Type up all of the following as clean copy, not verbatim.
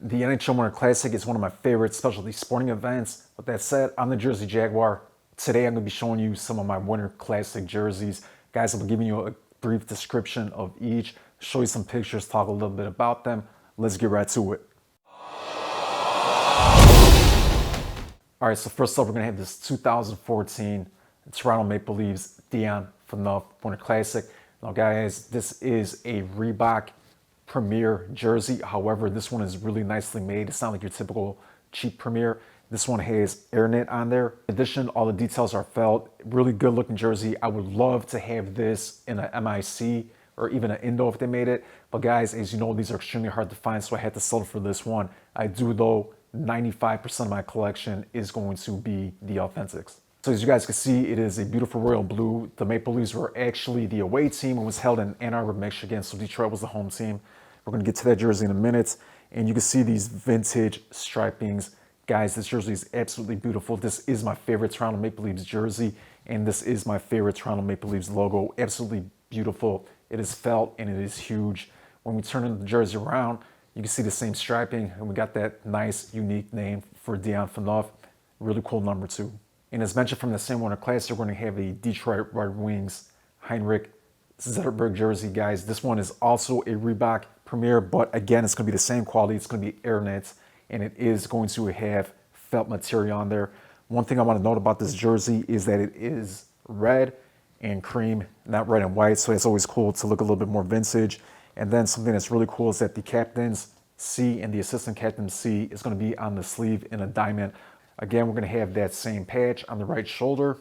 The NHL Winter Classic is one of my favorite specialty sporting events. With that said, I'm the Jersey Jaguar. Today I'm going to be showing you some of my Winter Classic jerseys. Guys, I'll be giving you a brief description of each, show you some pictures, talk a little bit about them. Let's get right to it. All right, so first up, we're going to have this 2014 Toronto Maple Leafs Dion Phaneuf Winter Classic. Now, guys, this is a Reebok Premier jersey. However, this one is really nicely made. It's not like your typical cheap Premier. This one has AirKnit on there. In addition, all the details are felt. Really good looking jersey. I would love to have this in a MIC or even an Indo if they made it. But guys, as you know, these are extremely hard to find, so I had to settle for this one. I do, though. 95% of my collection is going to be the Authentics. So as you guys can see, it is a beautiful royal blue. The Maple Leafs were actually the away team and was held in Ann Arbor, Michigan. So Detroit was the home team. We're going to get to that jersey in a minute. And you can see these vintage stripings. Guys, this jersey is absolutely beautiful. This is my favorite Toronto Maple Leafs jersey. And this is my favorite Toronto Maple Leafs logo. Absolutely beautiful. It is felt and it is huge. When we turn the jersey around, you can see the same striping, and we got that nice, unique name for Dion Phaneuf. Really cool number 2. And as mentioned from the same Winter Classic, we're going to have a Detroit Red Wings Heinrich Zetterberg jersey, guys. This one is also a Reebok Premier, but again, it's going to be the same quality. It's going to be AirKnit, and it is going to have felt material on there. One thing I want to note about this jersey is that it is red and cream, not red and white, so it's always cool to look a little bit more vintage. And then something that's really cool is that the captain's C and the assistant captain's C is going to be on the sleeve in a diamond. Again, we're going to have that same patch on the right shoulder.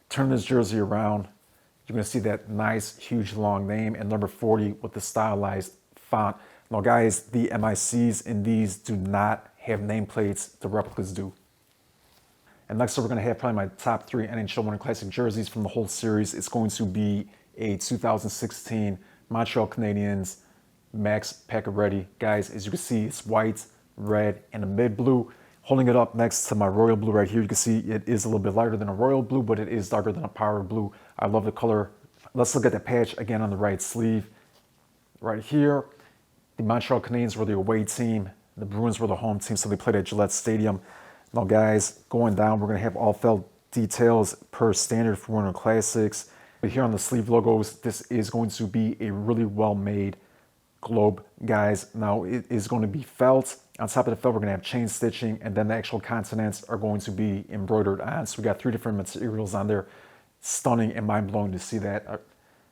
Turn this jersey around. You're going to see that nice, huge, long name and number 40 with the stylized font. Now, guys, the MICs in these do not have nameplates. The replicas do. And next up, we're going to have probably my top 3 NHL Winter Classic jerseys from the whole series. It's going to be a 2016 Montreal Canadiens Max Pacioretty. Guys, as you can see, it's white, red, and a mid blue. Holding it up next to my royal blue right here, you can see it is a little bit lighter than a royal blue, but it is darker than a power blue. I love the color. Let's look at the patch again on the right sleeve. Right here, the Montreal Canadiens were the away team. The Bruins were the home team, so they played at Gillette Stadium. Now, guys, going down, we're going to have all felt details per standard for Winter Classics. But here on the sleeve logos, this is going to be a really well-made globe, guys. Now, it is going to be felt. On top of the felt, we're going to have chain stitching, and then the actual consonants are going to be embroidered on. So we got 3 different materials on there. Stunning and mind-blowing to see that.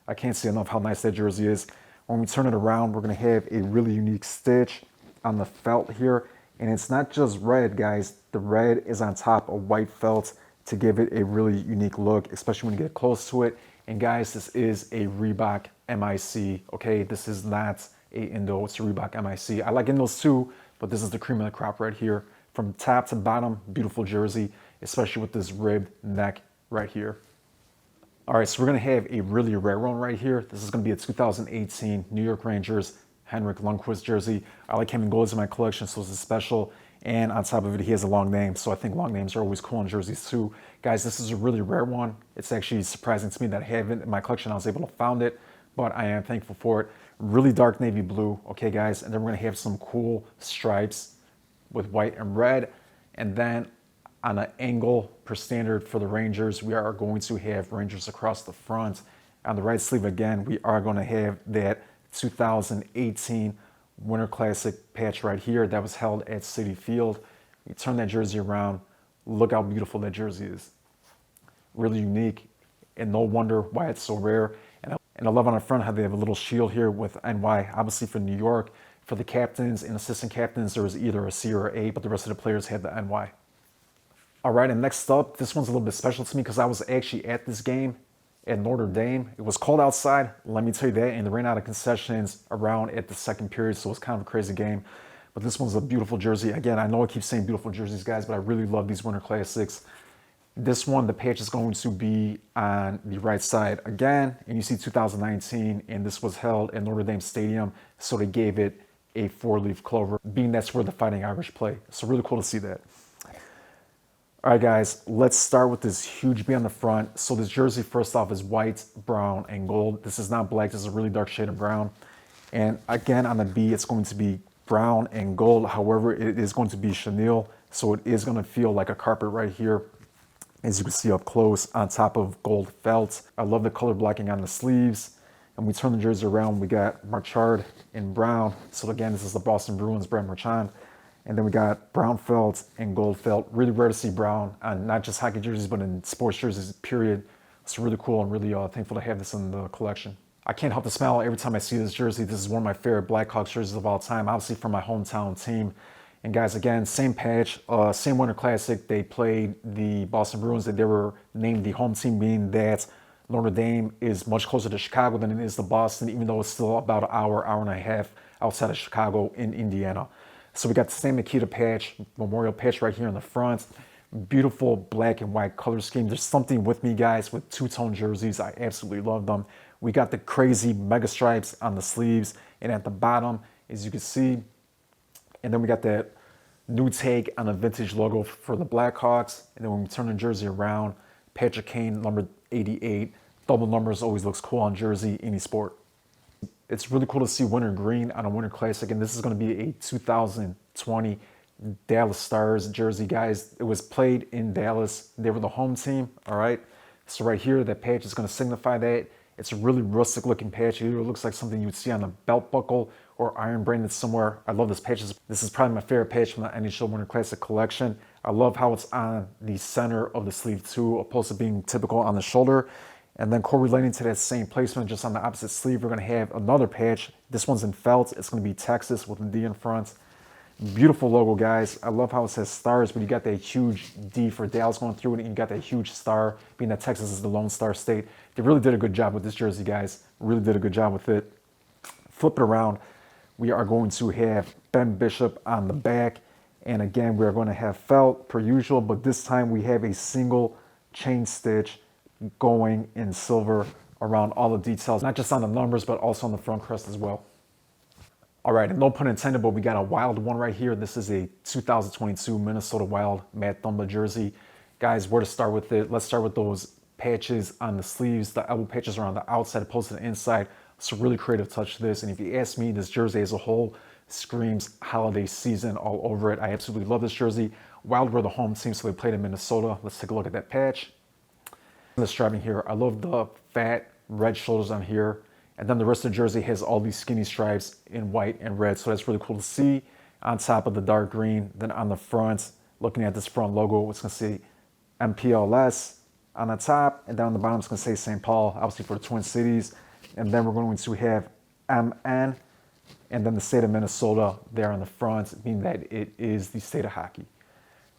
I can't say enough how nice that jersey is. When we turn it around, we're going to have a really unique stitch on the felt here. And it's not just red, guys. The red is on top of white felt to give it a really unique look, especially when you get close to it. And guys, this is a Reebok MIC, okay? This is not a Indo, it's a Reebok MIC. I like Indos too, but this is the cream of the crop right here. From top to bottom, beautiful jersey, especially with this ribbed neck right here. All right, so we're gonna have a really rare one right here. This is gonna be a 2018 New York Rangers Henrik Lundqvist jersey. I like having golds in my collection, so it's special. And on top of it, he has a long name, so I think long names are always cool in jerseys too. Guys, this is a really rare one. It's actually surprising to me that I have it in my collection. I was able to find it, but I am thankful for it. Really dark navy blue, okay, guys? And then we're gonna have some cool stripes with white and red. And then on an angle per standard for the Rangers, we are going to have Rangers across the front. On the right sleeve, again, we are gonna have that 2018 Winter Classic patch right here that was held at Citi Field. You turn that jersey around, look how beautiful that jersey is. Really unique, and no wonder why it's so rare. And I love on the front how they have a little shield here with NY, obviously for New York. For the captains and assistant captains, there was either a C or an A, but the rest of the players had the NY. All right, and next up, this one's a little bit special to me because I was actually at this game at Notre Dame. It was cold outside, let me tell you that, and they ran out of concessions around at the second period, so it was kind of a crazy game. But this one's a beautiful jersey. Again, I know I keep saying beautiful jerseys, guys, but I really love these Winter Classics. This one, the patch is going to be on the right side again, and you see 2019, and this was held at Notre Dame Stadium, so they gave it a 4-leaf clover, being that's where the Fighting Irish play. So really cool to see that. All right, guys, let's start with this huge B on the front. So this jersey, first off, is white, brown, and gold. This is not black. This is a really dark shade of brown. And again, on the B, it's going to be brown and gold. However, it is going to be chenille, so it is going to feel like a carpet right here, as you can see up close, on top of gold felt. I love the color blocking on the sleeves. And we turn the jersey around, we got Marchard in brown. So again, this is the Boston Bruins brand Marchand. And then we got brown felt and gold felt. Really rare to see brown on not just hockey jerseys, but in sports jerseys, period. It's really cool. I'm really thankful to have this in the collection. I can't help to smile every time I see this jersey. This is one of my favorite Blackhawks jerseys of all time, obviously from my hometown team. And guys, again, same patch, same Winter Classic. They played the Boston Bruins, and they were named the home team, being that Notre Dame is much closer to Chicago than it is to Boston, even though it's still about an hour, hour and a half outside of Chicago in Indiana. So we got the same Nikita patch, memorial patch right here in the front. Beautiful black and white color scheme. There's something with me, guys, with two-tone jerseys. I absolutely love them. We got the crazy mega stripes on the sleeves and at the bottom, as you can see. And then we got that new take on the vintage logo for the Blackhawks. And then when we turn the jersey around, Patrick Kane, number 88. Double numbers always looks cool on jersey, any sport. It's really cool to see winter green on a Winter Classic, and this is going to be a 2020 Dallas Stars jersey, guys. It was played in Dallas. They were the home team, all right? So right here, that patch is going to signify that. It's a really rustic looking patch. It looks like something you would see on a belt buckle or iron branded somewhere. I love this patch. This is probably my favorite patch from the NHL Winter Classic collection. I love how it's on the center of the sleeve too, opposed to being typical on the shoulder. And then correlating to that same placement, just on the opposite sleeve, we're going to have another patch. This one's in felt. It's going to be Texas with a D in front. Beautiful logo, guys. I love how it says stars, but you got that huge D for Dallas going through it, and you got that huge star, being that Texas is the Lone Star State. They really did a good job with this jersey, guys. Really did a good job with it. Flip it around. We are going to have Ben Bishop on the back. And again, we are going to have felt per usual, but this time we have a single chain stitch going in silver around all the details, not just on the numbers, but also on the front crest as well. All right, and no pun intended, but we got a wild one right here. This is a 2022 Minnesota Wild Matt Dumba jersey. Guys, where to start with it? Let's start with those patches on the sleeves. The elbow patches are on the outside opposed to the inside. It's a really creative touch to this. And if you ask me, this jersey as a whole screams holiday season all over it. I absolutely love this jersey. Wild were the home team, so they played in Minnesota. Let's take a look at that patch. The striping here, I love the fat red shoulders on here. And then the rest of the jersey has all these skinny stripes in white and red. So that's really cool to see on top of the dark green. Then on the front, looking at this front logo, it's going to say MPLS on the top. And down the bottom, it's going to say St. Paul, obviously for the Twin Cities. And then we're going to have MN and then the state of Minnesota there on the front, meaning that it is the state of hockey.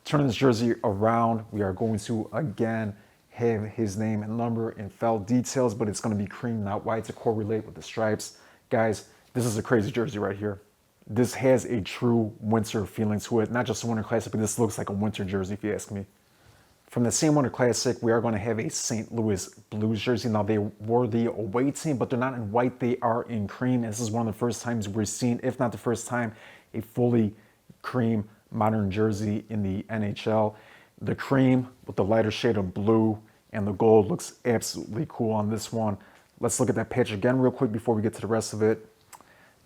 Turning this jersey around, we are going to again have his name and number in felt details, but it's going to be cream, not white, to correlate with the stripes. Guys, this is a crazy jersey right here. This has a true winter feeling to it. Not just a Winter Classic, but this looks like a winter jersey, if you ask me. From the same Winter Classic, we are going to have a St. Louis Blues jersey. Now, they were the away team, but they're not in white. They are in cream. And this is one of the first times we're seeing, if not the first time, a fully cream modern jersey in the NHL. The cream with the lighter shade of blue and the gold looks absolutely cool on this one. Let's look at that patch again real quick before we get to the rest of it.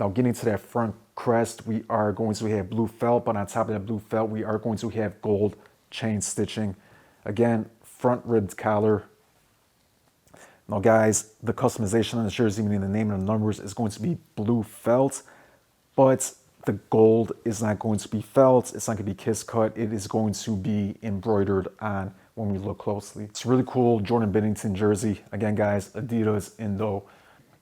Now, getting to that front crest, we are going to have blue felt, but on top of that blue felt, we are going to have gold chain stitching. Again, front ribbed collar. Now, guys, the customization on this jersey, meaning the name and the numbers, is going to be blue felt, but the gold is not going to be felt. It's not going to be kiss cut. It is going to be embroidered on when we look closely. It's a really cool Jordan Binnington jersey. Again, guys, Adidas Indo. All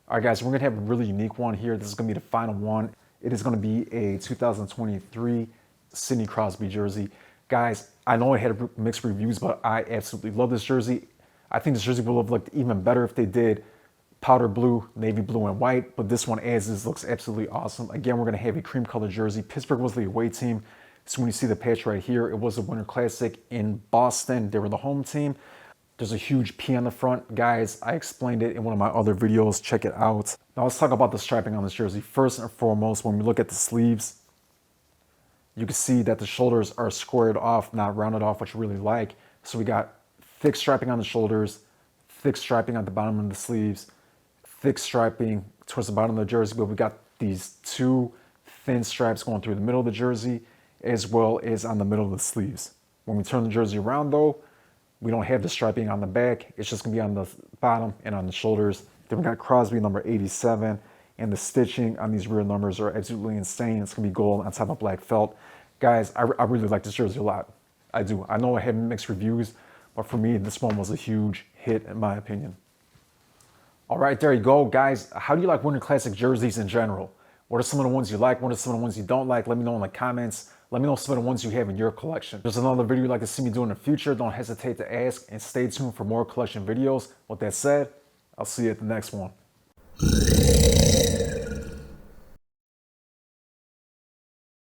right, guys, we're going to have a really unique one here. This is going to be the final one. It is going to be a 2023 Sidney Crosby jersey. Guys, I know it had mixed reviews, but I absolutely love this jersey. I think this jersey would have looked even better if they did powder blue, navy blue, and white, but this one as is looks absolutely awesome. Again, we're going to have a cream colored jersey. Pittsburgh was the away team, so when you see the patch right here, it was a Winter Classic in Boston. They were the home team. There's a huge P on the front. Guys, I explained it in one of my other videos. Check it out. Now let's talk about the striping on this jersey. First and foremost, when we look at the sleeves, you can see that the shoulders are squared off, not rounded off, which I really like. So we got thick striping on the shoulders, thick striping at the bottom of the sleeves, thick striping towards the bottom of the jersey, but we got these two thin stripes going through the middle of the jersey, as well as on the middle of the sleeves. When we turn the jersey around though, we don't have the striping on the back. It's just gonna be on the bottom and on the shoulders. Then we got Crosby number 87, and the stitching on these rear numbers are absolutely insane. It's gonna be gold on top of black felt. Guys, I really like this jersey a lot. I do. I know I have mixed reviews, but for me, this one was a huge hit in my opinion. All right, there you go, guys. How do you like Winter Classic jerseys in general? What are some of the ones you like? What are some of the ones you don't like? Let me know in the comments. Let me know some of the ones you have in your collection. If there's another video you'd like to see me do in the future, don't hesitate to ask, and stay tuned for more collection videos. With that said, I'll see you at the next one.